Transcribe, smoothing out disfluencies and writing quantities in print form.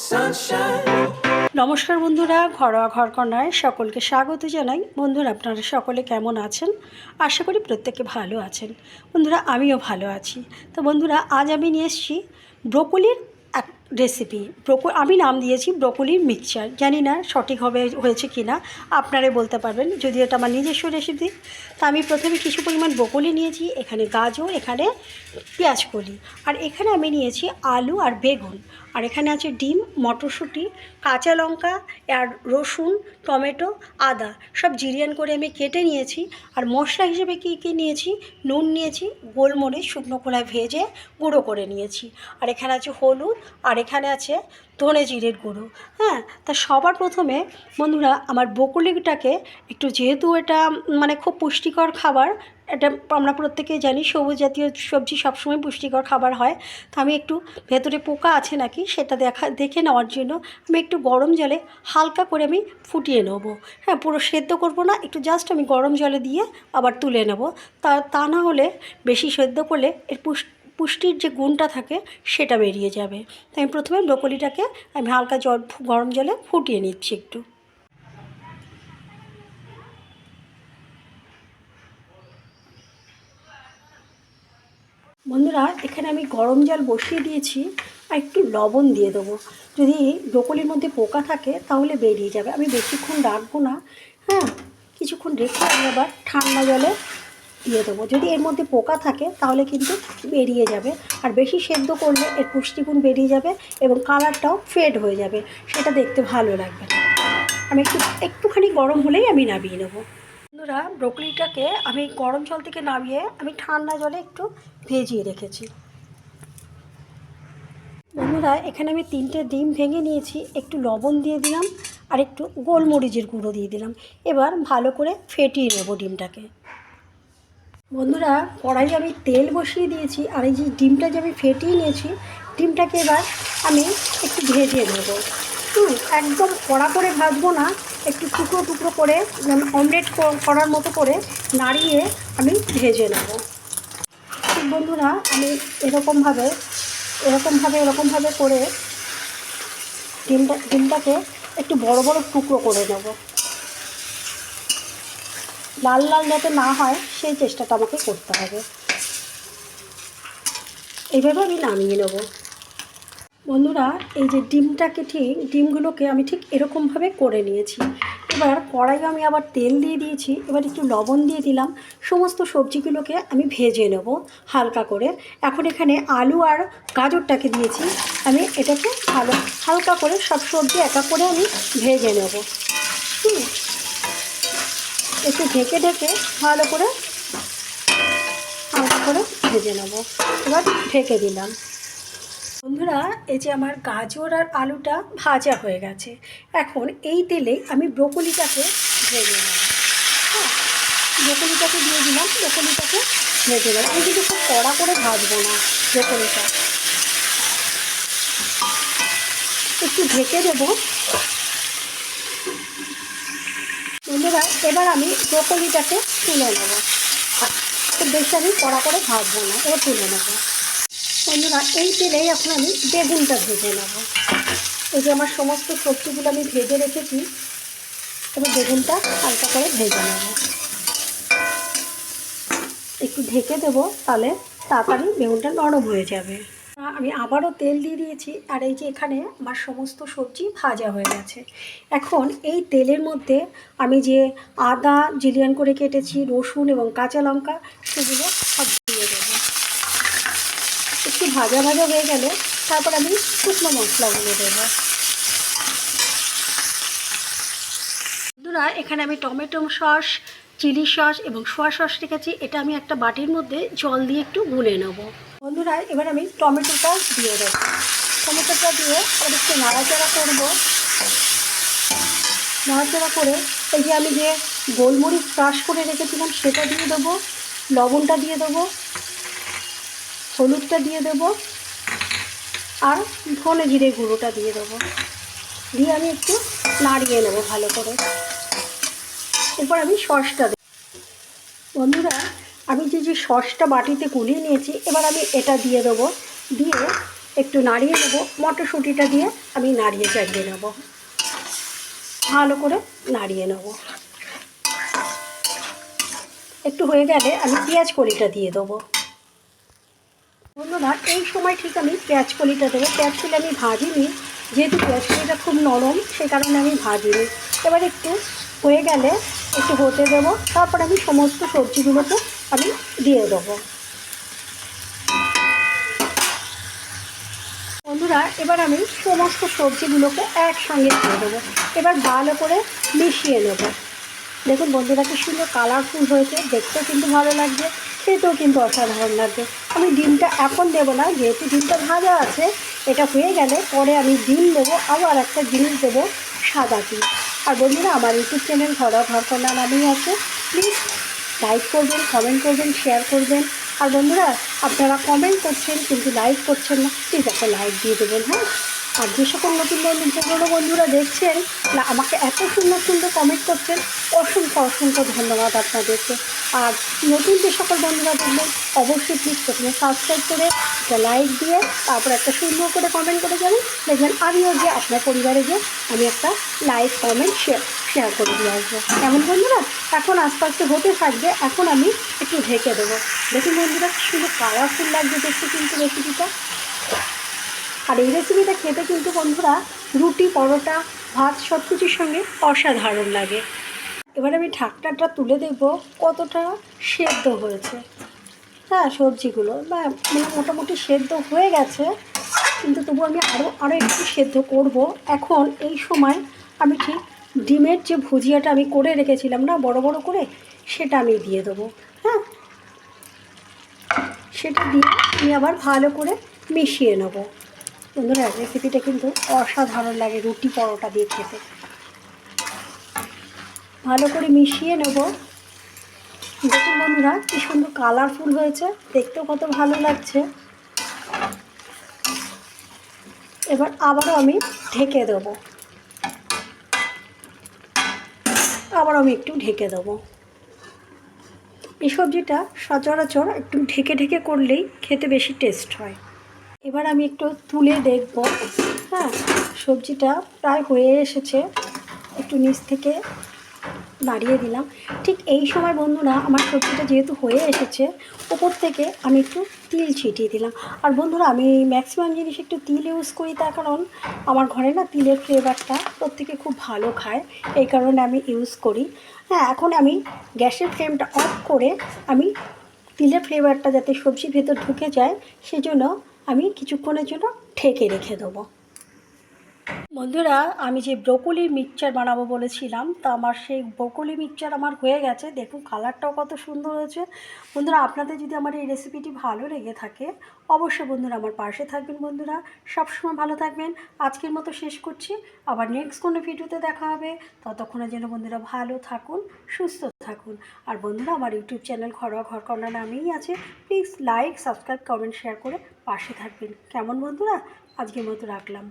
sunshine. নমস্কার বন্ধুরা, ঘরোয়া ঘরকন্যায় সকলকে স্বাগত জানাই। বন্ধুরা, আপনারা সকলে কেমন আছেন? আশা করি প্রত্যেকে ভালো আছেন। বন্ধুরা, আমিও ভালো আছি। তো বন্ধুরা, আজ আমি নিয়ে এসেছি ব্রোকলির এক রেসিপি। আমি নাম দিয়েছি ব্রোকলির মিক্সচার। জানি না সঠিক হয়েছে কি না, আপনারাই বলতে পারবেন, যদি এটা আমার নিজস্ব রেসিপি। তা আমি প্রথমে কিছু পরিমাণ ব্রোকলি নিয়েছি, এখানে গাজর, এখানে পেঁয়াজকলি, আর এখানে আমি নিয়েছি আলু আর বেগুন, আর এখানে আছে ডিম, মটরশুঁটি, কাঁচা লঙ্কা আর রসুন, টমেটো, আদা সব জিরিয়ান করে আমি কেটে নিয়েছি। আর মশলা হিসেবে কী কী নিয়েছি, নুন নিয়েছি, গোলমরিচ শুকনো খোলায় ভেজে গুঁড়ো করে নিয়েছি, আর এখানে আছে হলুদ, আর এখানে আছে ধনে জিরের গুঁড়ো। হ্যাঁ, তা সবার প্রথমে বন্ধুরা, আমার ব্রোকলিটাকে একটু, যেহেতু এটা মানে খুব পুষ্টিকর খাবার, এটা আমরা প্রত্যেকেই জানি সবুজ জাতীয় সবজি সবসময় পুষ্টিকর খাবার হয়। তো আমি একটু ভেতরে পোকা আছে নাকি সেটা দেখে নেওয়ার জন্য আমি একটু গরম জলে হালকা করে আমি ফুটিয়ে নেবো। হ্যাঁ, পুরো সেদ্ধ করব না, একটু জাস্ট আমি গরম জলে দিয়ে আবার তুলে নেব। তা না হলে বেশি সেদ্ধ করলে এর পুষ্টির যে গুণটা থাকে সেটা বেরিয়ে যাবে। তাই আমি প্রথমে ব্রোকলিটাকে আমি হালকা গরম জলে ফুটিয়ে নিচ্ছি একটু। বন্ধুরা, এখানে আমি গরম জল বসিয়ে দিয়েছি, আর একটু লবণ দিয়ে দেবো। যদি ব্রোকলির মধ্যে পোকা থাকে তাহলে বেরিয়ে যাবে। আমি বেশিক্ষণ রাখবো না। হ্যাঁ, কিছুক্ষণ রেখে আমি আবার ঠান্ডা জলে দিয়ে দেবো। যদি এর মধ্যে পোকা থাকে তাহলে কিন্তু বেরিয়ে যাবে, আর বেশি সেদ্ধ করলে এর পুষ্টিগুণ বেরিয়ে যাবে এবং কালারটাও ফেড হয়ে যাবে, সেটা দেখতে ভালো লাগবে না। আমি একটুখানি গরম হলেই আমি নামিয়ে নেবো। বন্ধুরা, ব্রোকলিটাকে আমি গরম জল থেকে নামিয়ে আমি ঠান্ডা জলে একটু ভেজিয়ে রেখেছি। বন্ধুরা, এখানে আমি 3টে ডিম ভেঙে নিয়েছি, একটু লবণ দিয়ে দিলাম, আর একটু গোলমরিচের গুঁড়ো দিয়ে দিলাম। এবার ভালো করে ফেটিয়ে নেব ডিমটাকে। বন্ধুরা, কড়াইয়ে আমি তেল বসিয়ে দিয়েছি, আর এই যে ডিমটা যে আমি ফেটিয়ে নিয়েছি, ডিমটাকে এবার আমি একটু ভেজে নেব। একদম কড়া করে ভাজবো না, একটু টুকরো টুকরো করে অমলেট করার মতো করে নাড়িয়ে আমি ভেজে নেব। ঠিক বন্ধুরা, আমি এরকমভাবে করে ডিমটাকে একটু বড় বড় টুকরো করে নেব। লাল লাল যাতে না হয় সেই চেষ্টাটা আমাকে করতে হবে। এইভাবে আমি নামিয়ে নেব। বন্ধুরা, এই যে ডিমগুলোকে আমি ঠিক এরকমভাবে করে নিয়েছি। এবার কড়াইয়ে আমি আবার তেল দিয়ে দিয়েছি, এবার একটু লবণ দিয়ে দিলাম। সমস্ত সবজিগুলোকে আমি ভেজে নেব হালকা করে। এখন এখানে আলু আর গাজরটাকে দিয়েছি, আমি এটাকে হালকা করে সব সবজি একা করে আমি ভেজে নেব। একটু ঢেকে ভালো করে হালকা করে ভেজে নেব। এবার ঢেকে দিলাম। বন্ধুরা, এই যে আমার গাজর আর আলুটা ভাজা হয়ে গেছে, এখন এই তেলে আমি ব্রোকলিটাকে ভেজে নেব। হ্যাঁ, ব্রোকলিটাকে দিয়ে দিলাম, ব্রোকলিটাকে ভেজে নেব। আমি কিন্তু খুব কড়া করে ভাজবো না ব্রোকলিটা, একটু ঢেকে দেবো। বন্ধুরা, এবার আমি ব্রোকলিটাকে তুলে নেব। খুব বেশি আমি কড়া করে ভাজবো না, এবার তুলে নেব। বন্ধুরা, এই তেলেই এখন আমি বেগুনটা ভেজে নেব। এই যে আমার সমস্ত সবজিগুলো আমি ভেজে রেখেছি, এবার বেগুনটা হালকা করে ভেজে নেব। একটু ঢেকে দেবো, তাহলে তাড়াতাড়ি বেগুনটা নরম হয়ে যাবে। আমি আবারও তেল দিয়ে দিয়েছি, আর এই যে এখানে আমার সমস্ত সবজি ভাজা হয়ে গেছে। এখন এই তেলের মধ্যে আমি যে আদা জিলিয়ান করে কেটেছি, রসুন এবং কাঁচা লঙ্কা, সেগুলো সব দিয়ে দেবো। একটু ভাজা ভাজা হয়ে গেলে তারপর আমি শুকনো মশলাগুলো দেবো। বন্ধুরা, এখানে আমি টমেটো সস, চিলি সস এবং সোয়া সস রেখেছি, এটা আমি একটা বাটির মধ্যে জল দিয়ে একটু গুলে নেব। বন্ধুরা, এবার আমি টমেটোটা দিয়ে দেবো। টমেটোটা দিয়ে আবার একটু নাড়াচাড়া করব। নাড়াচাড়া করে এই যে আমি যে গোলমরিচ ক্রাশ করে রেখেছিলাম সেটা দিয়ে দেবো, লবণটা দিয়ে দেবো, হলুদটা দিয়ে দেবো, আর ধনে জিরে গুঁড়োটা দিয়ে দেবো। দিয়ে আমি একটু নাড়িয়ে নেবো ভালো করে। এরপর আমি সসটা দেব। বন্ধুরা, আমি যে সসটা বাটিতে গুলিয়ে নিয়েছি, এবার আমি এটা দিয়ে দেবো। দিয়ে একটু নাড়িয়ে নেবো। মটরশুঁটিটা দিয়ে আমি নাড়িয়ে চাড়িয়ে নেব, ভালো করে নাড়িয়ে নেব। একটু হয়ে গেলে আমি পেঁয়াজ কলিটা দিয়ে দেবো। বন্ধুরা এই সময় ঠিক আমি পেঁয়াজ কলিটা দেবো। পেঁয়াজ কলি আমি ভাজিনি, যেহেতু পেঁয়াজ কলিটা খুব নরম সেই কারণে আমি ভাজিনি। এবার একটু হয়ে গেলে একটু হতে দেবো, তারপর আমি সমস্ত সবজিগুলোকে আমি দিয়ে দেবো। বন্ধুরা এবার আমি সমস্ত সবজিগুলোকে একসঙ্গে দিয়ে দেবো। এবার ভালো করে মিশিয়ে নেব। দেখুন বন্ধুরা কি সুন্দর কালারফুল হয়েছে, দেখতেও কিন্তু ভালো লাগছে, খেতেও কিন্তু অসাধারণ লাগবে। আমি ডিমটা এখন দেবো না, যেহেতু ডিমটা ভাজা আছে। এটা হয়ে গেলে পরে আমি ডিম দেবো, আবার একটা জিনিস দেবো, সাদা তিল। আর বন্ধুরা আমার ইউটিউব চ্যানেল ঘরোয়া ঘরকন্যা নামেই আছে। প্লিজ লাইক করবেন, কমেন্ট করবেন, শেয়ার করবেন। আর বন্ধুরা আপনারা কমেন্ট করছেন কিন্তু লাইক করছেন না, প্লিজ একটা লাইক দিয়ে দেবেন। হ্যাঁ, আর যে সকল নতুন পুরনো বন্ধুরা দেখছেন না, আমাকে এত সুন্দর সুন্দর কমেন্ট করছেন, অসংখ্য অসংখ্য ধন্যবাদ আপনাদেরকে। আর নতুন যে সকল বন্ধুরা দেখবেন অবশ্যই প্লিজ প্রথমে সাবস্ক্রাইব করে একটা লাইক দিয়ে তারপর একটা সুন্দর করে কমেন্ট করে যাবেন। দেখবেন আমিও যে আপনার পরিবারে গিয়ে আমি একটা লাইক কমেন্ট শেয়ার করে দিয়ে আসবো। কেমন বন্ধুরা? এখন আস্তে আস্তে হতে থাকবে। এখন আমি একটু ঢেকে দেবো। দেখুন বন্ধুরা কি সুন্দর কালারফুল লাগবে দেখতে কিন্তু রেসিপিটা। আর এই রেসিপিটা খেতে কিন্তু বন্ধুরা রুটি, পরোটা, ভাত সব কিছুর সঙ্গে অসাধারণ লাগে। এবার আমি ঢাকনাটা তুলে দেখব কতটা সেদ্ধ হয়েছে। হ্যাঁ, সবজিগুলো মানে মোটামুটি সেদ্ধ হয়ে গেছে, কিন্তু তবু আমি আরও একটু সেদ্ধ করব। এখন এই সময় আমি ঠিক ডিমের যে ভুজিয়াটা আমি করে রেখেছিলাম না বড় বড় করে, সেটা আমি দিয়ে দেবো। হ্যাঁ, সেটা দিয়ে আমি আবার ভালো করে মিশিয়ে নেব। বন্ধুরা রেসিপিটা কিন্তু অসাধারণ লাগে রুটি পরোটা দিয়ে খেতে। ভালো করে মিশিয়ে নেব। দেখুন বন্ধুরা কি সুন্দর কালারফুল হয়েছে, দেখতেও কত ভালো লাগছে। এবার আবারও আমি ঢেকে দেবো, আবারও আমি একটু ঢেকে দেবো। এই সবজিটা সচরাচর একটু ঢেকে ঢেকে করলেই খেতে বেশি টেস্ট হয়। এবার আমি একটু তুলে দেখব। হ্যাঁ, সবজিটা প্রায় হয়ে এসেছে, একটু নিচ থেকে নাড়িয়ে দিলাম। ঠিক এই সময় বন্ধুরা আমার সবজিটা যেহেতু হয়ে এসেছে, ওপর থেকে আমি একটু তিল ছিটিয়ে দিলাম। আর বন্ধুরা আমি ম্যাক্সিমাম জিনিস একটু তিল ইউজ করি, তার কারণ আমার ঘরে না তিলের ফ্লেভারটা প্রত্যেকে খুব ভালো খায়, এই কারণে আমি ইউজ করি। হ্যাঁ, এখন আমি গ্যাসের ফ্লেমটা অফ করে আমি তিলের ফ্লেভারটা যাতে সবজির ভেতর ঢুকে যায় সেজন্য আমি কিছুক্ষণের জন্য ঢেকে রেখে দেবো। বন্ধুরা আমি যে ব্রোকলির মিক্সচার বানাবো বলেছিলাম, তা আমার সেই ব্রোকলি মিক্সচার আমার হয়ে গেছে। দেখুন কালারটাও কত সুন্দর হয়েছে। বন্ধুরা আপনাদের যদি আমার এই রেসিপিটি ভালো লেগে থাকে অবশ্যই বন্ধুরা আমার পাশে থাকবেন। বন্ধুরা সবসময় ভালো থাকবেন। আজকের মতো শেষ করছি, আবার নেক্সট কোনো ভিডিওতে দেখা হবে। ততক্ষণের জন্য বন্ধুরা ভালো থাকুন, সুস্থ থাকুন। আর বন্ধুরা আমার ইউটিউব চ্যানেল ঘরোয়া ঘরকন্যা নামেই আছে। Please like, subscribe, comment, share করে পাশে থাকবেন। কেমন বন্ধুরা? আজকের মতো রাখলাম।